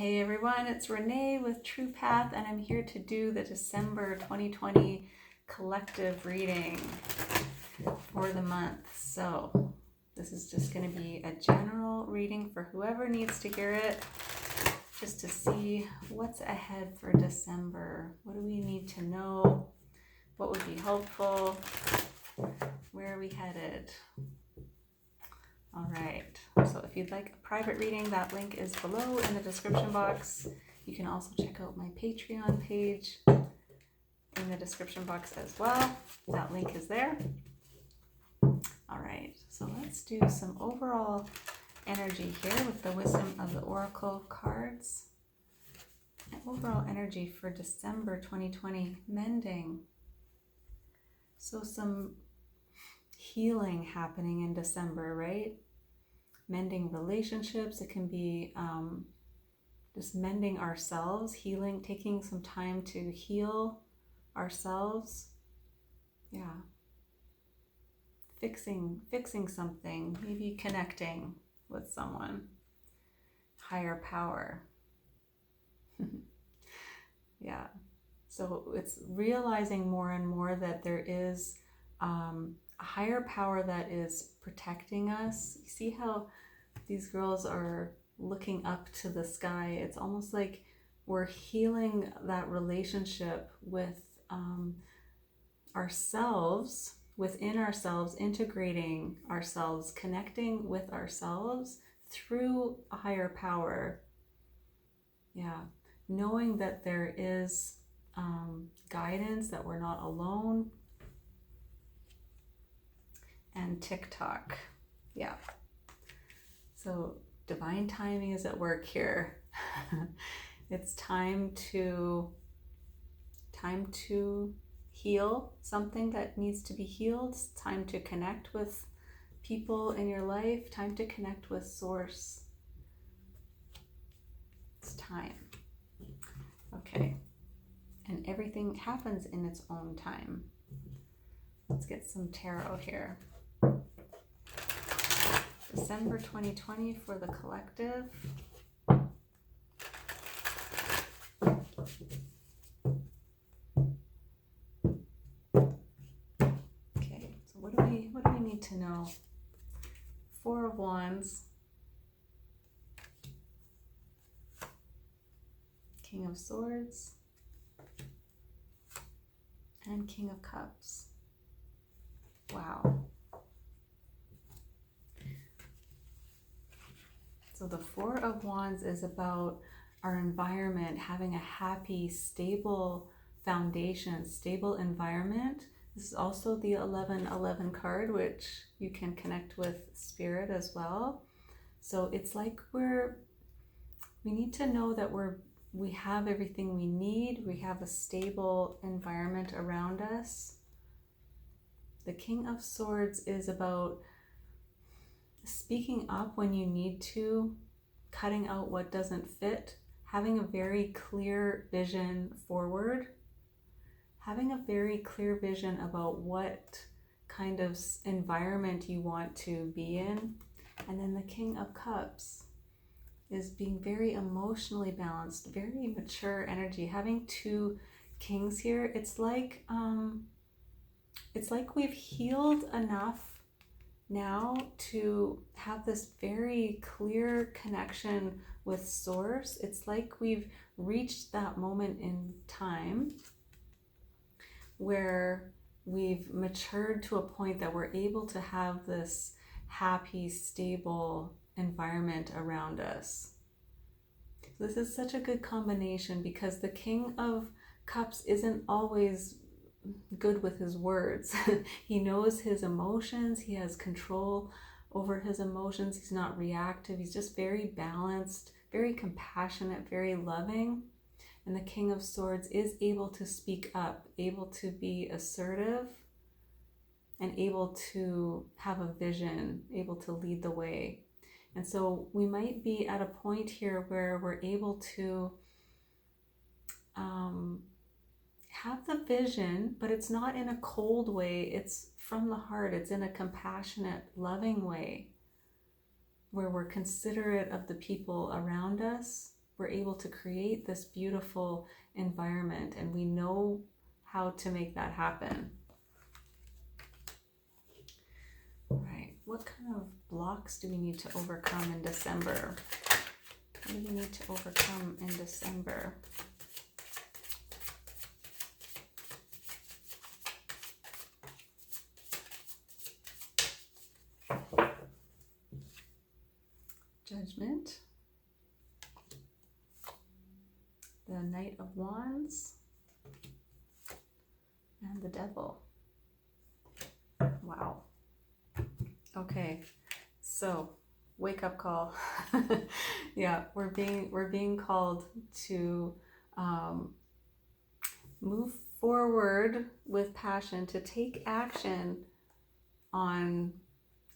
Hey everyone, it's Renee with True Path, and I'm here to do the December 2020 collective reading for the month. So this is just going to be a general reading for whoever needs to hear it, just to see what's ahead for December. What do we need to know? What would be helpful? Where are we headed? All right, so if you'd like a private reading, that link is below in the description box. You can also check out my Patreon page in the description box as well. That link is there. All right, so let's do some overall energy here with the Wisdom of the Oracle cards. And overall energy for December 2020, mending. So some healing happening in December, right? Mending relationships. It can be just mending ourselves, healing, taking some time to heal ourselves. Yeah. Fixing something, maybe connecting with someone. Higher power. Yeah. So it's realizing more and more that there is a higher power that is protecting us. You see how these girls are looking up to the sky? It's almost like we're healing that relationship with ourselves, within ourselves, integrating ourselves, connecting with ourselves through a higher power. Yeah, knowing that there is guidance, that we're not alone. And TikTok. Yeah. So divine timing is at work here. It's time to heal something that needs to be healed. It's time to connect with people in your life. Time to connect with Source. It's time. Okay. And everything happens in its own time. Let's get some tarot here. December 2020 for the collective. Okay, so what do we need to know? Four of Wands, King of Swords, and King of Cups. Wow. So the Four of Wands is about our environment, having a happy, stable foundation, stable environment. This is also the 1111 card, which you can connect with Spirit as well. So it's like we need to know that we have everything we need. We have a stable environment around us. The King of Swords is about speaking up when you need to, cutting out what doesn't fit, having a very clear vision forward, having a very clear vision about what kind of environment you want to be in. And then the King of Cups is being very emotionally balanced, very mature energy. Having two kings here, it's like we've healed enough now to have this very clear connection with Source. It's like we've reached that moment in time where we've matured to a point that we're able to have this happy, stable environment around us. This is such a good combination because the King of Cups isn't always good with his words. He knows his emotions. He has control over his emotions. He's not reactive. He's just very balanced, very compassionate, very loving. And the King of Swords is able to speak up, able to be assertive, and able to have a vision, able to lead the way. And so we might be at a point here where we're able to have the vision, but it's not in a cold way. It's from the heart. It's in a compassionate, loving way where we're considerate of the people around us, we're able to create this beautiful environment, and we know how to make that happen. All right, what kind of blocks do we need to overcome in December? What do we need to overcome in December? Judgment, the Knight of Wands, and the Devil. Wow. Okay, so wake up call. Yeah, we're being called to move forward with passion, to take action on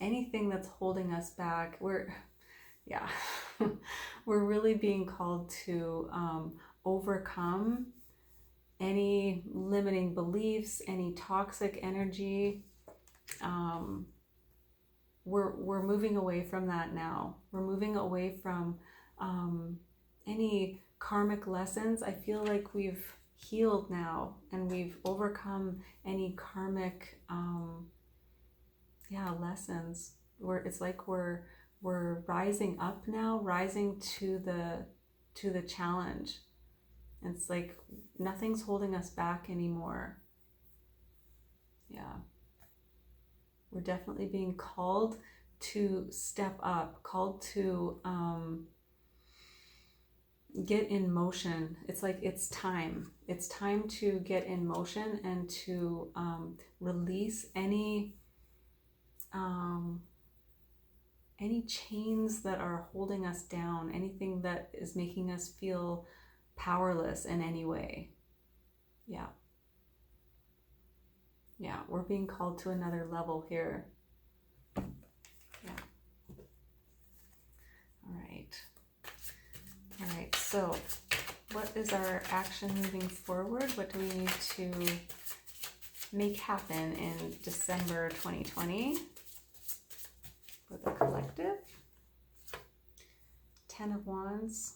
anything that's holding us back. We're really being called to overcome any limiting beliefs, any toxic energy. We're moving away from that now. We're moving away from any karmic lessons. I feel like we've healed now, and we've overcome any karmic lessons. It's like we're rising up now, rising to the challenge. It's like nothing's holding us back anymore. Yeah. We're definitely being called to step up, called to get in motion. It's like it's time. It's time to get in motion and to release any chains that are holding us down, anything that is making us feel powerless in any way. Yeah. Yeah, we're being called to another level here. Yeah. All right, so what is our action moving forward? What do we need to make happen in December 2020 for the collective? 10 of Wands,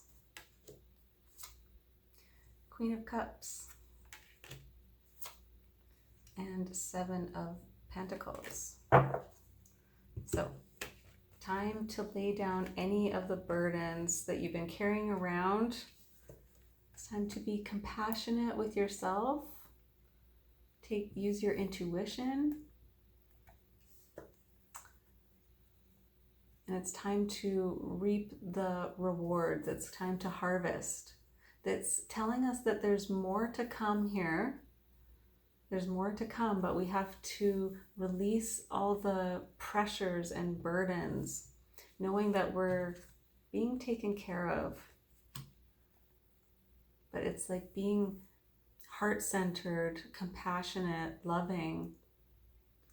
Queen of Cups, and 7 of Pentacles. So, time to lay down any of the burdens that you've been carrying around. It's time to be compassionate with yourself. Use your intuition. And it's time to reap the rewards. It's time to harvest. That's telling us that there's more to come here. There's more to come, but we have to release all the pressures and burdens, knowing that we're being taken care of. But it's like being heart-centered, compassionate, loving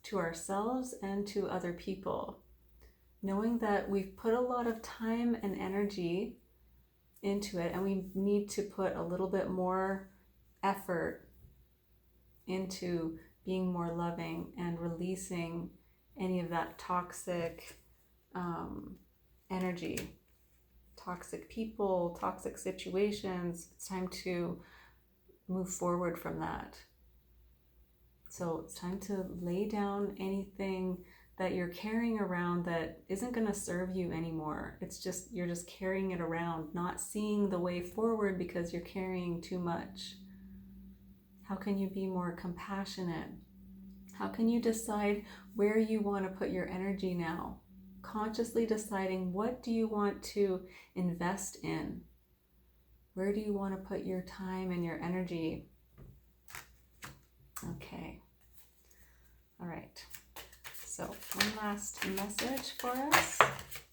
to ourselves and to other people. Knowing that we've put a lot of time and energy into it, and we need to put a little bit more effort into being more loving and releasing any of that toxic energy, toxic people, toxic situations. It's time to move forward from that. So it's time to lay down anything that you're carrying around that isn't going to serve you anymore. It's just, you're just carrying it around, not seeing the way forward because you're carrying too much. How can you be more compassionate? How can you decide where you want to put your energy now? Consciously deciding, what do you want to invest in? Where do you want to put your time and your energy? Okay. All right. So one last message for us.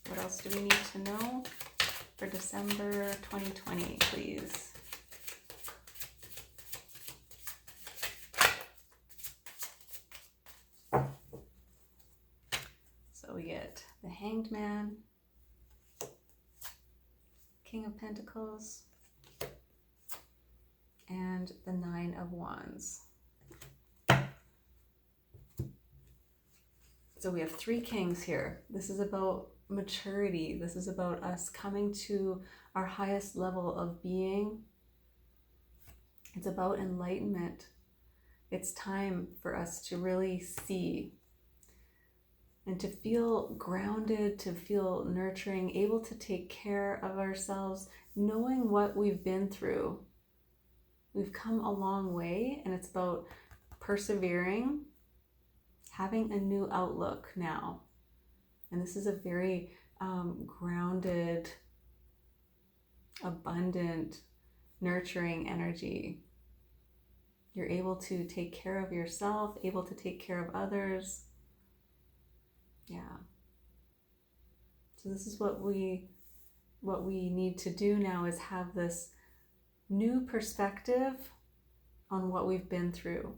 What else do we need to know for December 2020, please? So we get the Hanged Man, King of Pentacles, and the 9 of Wands. So we have 3 kings here. This is about maturity. This is about us coming to our highest level of being. It's about enlightenment. It's time for us to really see and to feel grounded, to feel nurturing, able to take care of ourselves, knowing what we've been through. We've come a long way, and it's about persevering, having a new outlook now. And this is a very grounded, abundant, nurturing energy. You're able to take care of yourself, able to take care of others. Yeah. So this is what we need to do now, is have this new perspective on what we've been through.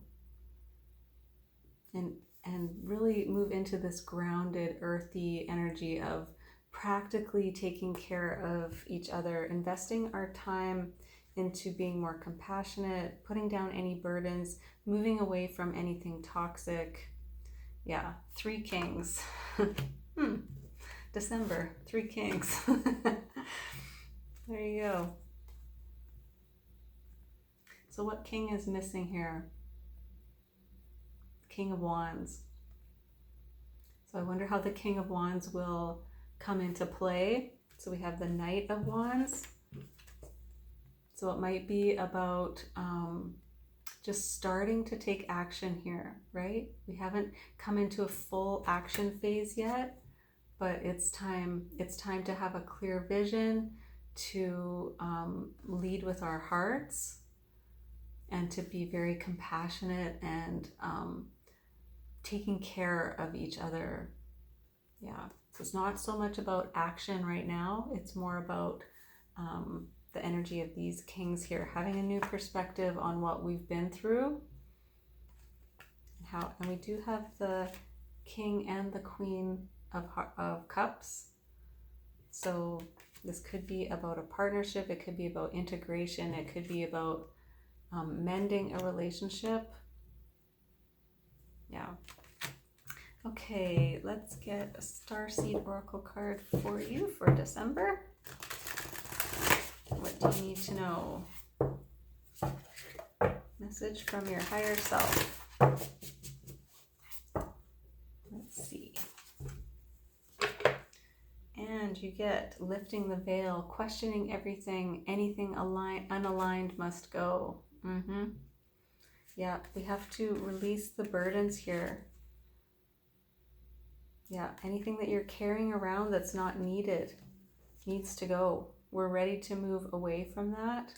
And really move into this grounded, earthy energy of practically taking care of each other, investing our time into being more compassionate, putting down any burdens, moving away from anything toxic. Yeah, 3 kings. December, 3 kings. There you go. So what king is missing here? King of Wands. So I wonder how the King of Wands will come into play. So we have the Knight of Wands. So it might be about just starting to take action here, right? We haven't come into a full action phase yet, but it's time to have a clear vision, to lead with our hearts, and to be very compassionate and taking care of each other. Yeah, so it's not so much about action right now. It's more about the energy of these kings here, having a new perspective on what we've been through. And we do have the King and the Queen of Cups. So this could be about a partnership. It could be about integration. It could be about mending a relationship. Yeah. Okay, let's get a Starseed Oracle card for you for December. What do you need to know? Message from your higher self. Let's see. And you get lifting the veil, questioning everything, anything unaligned must go. Yeah, we have to release the burdens here. Yeah, anything that you're carrying around that's not needed needs to go. We're ready to move away from that.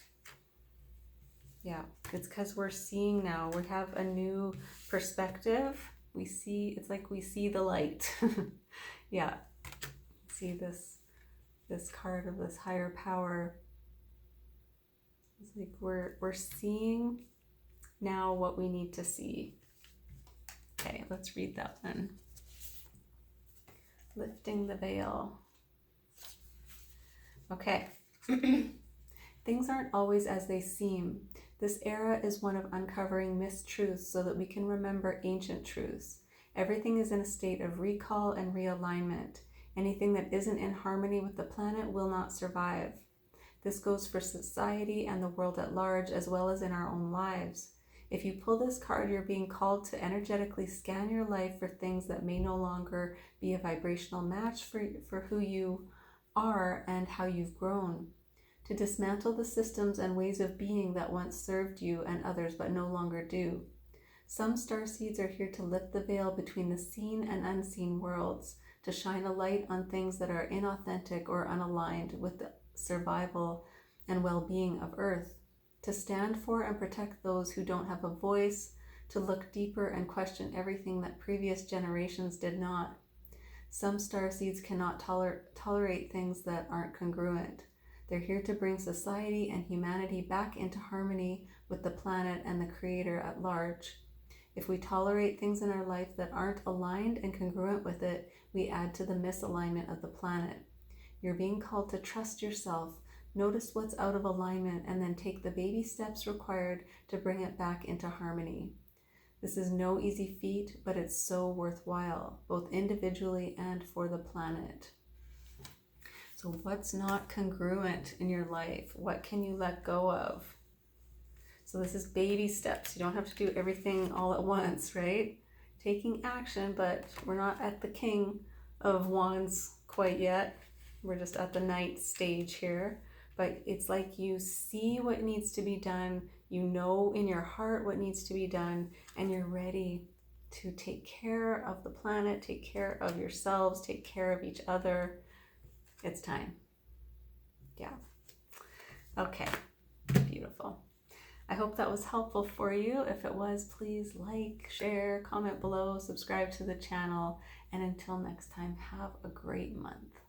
Yeah, it's because we're seeing now. We have a new perspective. We see, it's like we see the light. Yeah, see this card of this higher power. It's like we're seeing now what we need to see. Okay, let's read that one. Lifting the veil. Okay. Things aren't always as they seem. This era is one of uncovering mistruths so that we can remember ancient truths. Everything is in a state of recall and realignment. Anything that isn't in harmony with the planet will not survive. This goes for society and the world at large, as well as in our own lives. If you pull this card, you're being called to energetically scan your life for things that may no longer be a vibrational match for who you are and how you've grown. To dismantle the systems and ways of being that once served you and others but no longer do. Some starseeds are here to lift the veil between the seen and unseen worlds, to shine a light on things that are inauthentic or unaligned with the survival and well-being of Earth, to stand for and protect those who don't have a voice, to look deeper and question everything that previous generations did not. Some starseeds cannot tolerate things that aren't congruent. They're here to bring society and humanity back into harmony with the planet and the Creator at large. If we tolerate things in our life that aren't aligned and congruent with it, we add to the misalignment of the planet. You're being called to trust yourself, notice what's out of alignment, and then take the baby steps required to bring it back into harmony. This is no easy feat, but it's so worthwhile, both individually and for the planet. So what's not congruent in your life? What can you let go of? So this is baby steps. You don't have to do everything all at once, right? Taking action, but we're not at the King of Wands quite yet. We're just at the Knight stage here. But it's like you see what needs to be done. You know in your heart what needs to be done, and you're ready to take care of the planet, take care of yourselves, take care of each other. It's time. Yeah. Okay. Beautiful. I hope that was helpful for you. If it was, please like, share, comment below, subscribe to the channel, and until next time, have a great month.